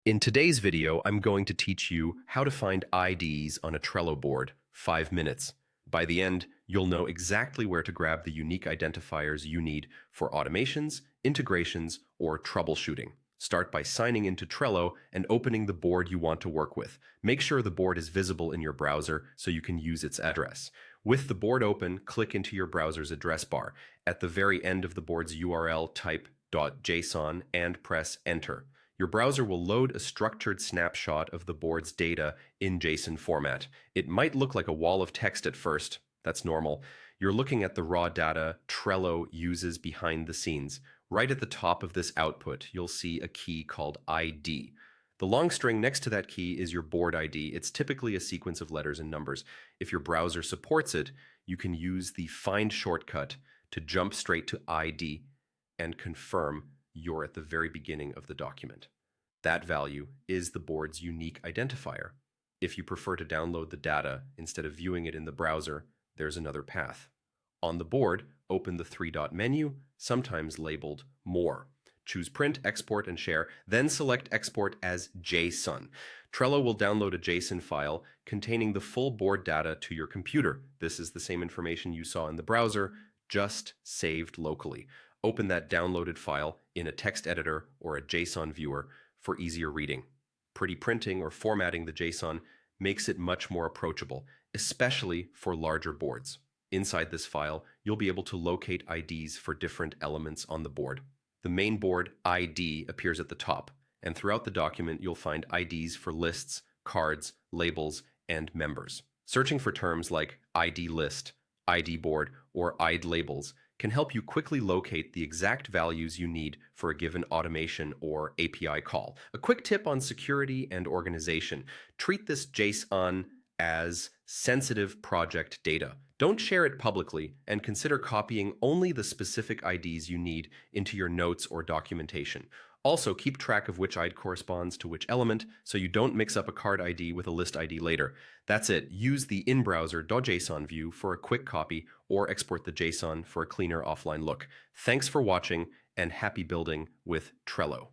In today's video, I'm going to teach you how to find IDs on a Trello board, 5 minutes. By the end, you'll know exactly where to grab the unique identifiers you need for automations, integrations, or troubleshooting. Start by signing into Trello and opening the board you want to work with. Make sure the board is visible in your browser so you can use its address. With the board open, click into your browser's address bar. At the very end of the board's URL, type .json and press Enter. Your browser will load a structured snapshot of the board's data in JSON format. It might look like a wall of text at first. That's normal. You're looking at the raw data Trello uses behind the scenes. Right at the top of this output, you'll see a key called ID. The long string next to that key is your board ID. It's typically a sequence of letters and numbers. If your browser supports it, you can use the Find shortcut to jump straight to ID and confirm you're at the very beginning of the document. That value is the board's unique identifier. If you prefer to download the data instead of viewing it in the browser, there's another path. On the board, open the three-dot menu, sometimes labeled More. Choose Print, Export, and Share, then select Export as JSON. Trello will download a JSON file containing the full board data to your computer. This is the same information you saw in the browser, just saved locally. Open that downloaded file in a text editor or a JSON viewer for easier reading. Pretty printing or formatting the JSON makes it much more approachable, especially for larger boards. Inside this file, you'll be able to locate IDs for different elements on the board. The main board ID appears at the top, and throughout the document, you'll find IDs for lists, cards, labels, and members. Searching for terms like ID list, ID board, or ID labels can help you quickly locate the exact values you need for a given automation or API call. A quick tip on security and organization: treat this JSON as sensitive project data. Don't share it publicly, and consider copying only the specific IDs you need into your notes or documentation. Also, keep track of which ID corresponds to which element so you don't mix up a card ID with a list ID later. That's it. Use the in-browser .json view for a quick copy or export the JSON for a cleaner offline look. Thanks for watching, and happy building with Trello.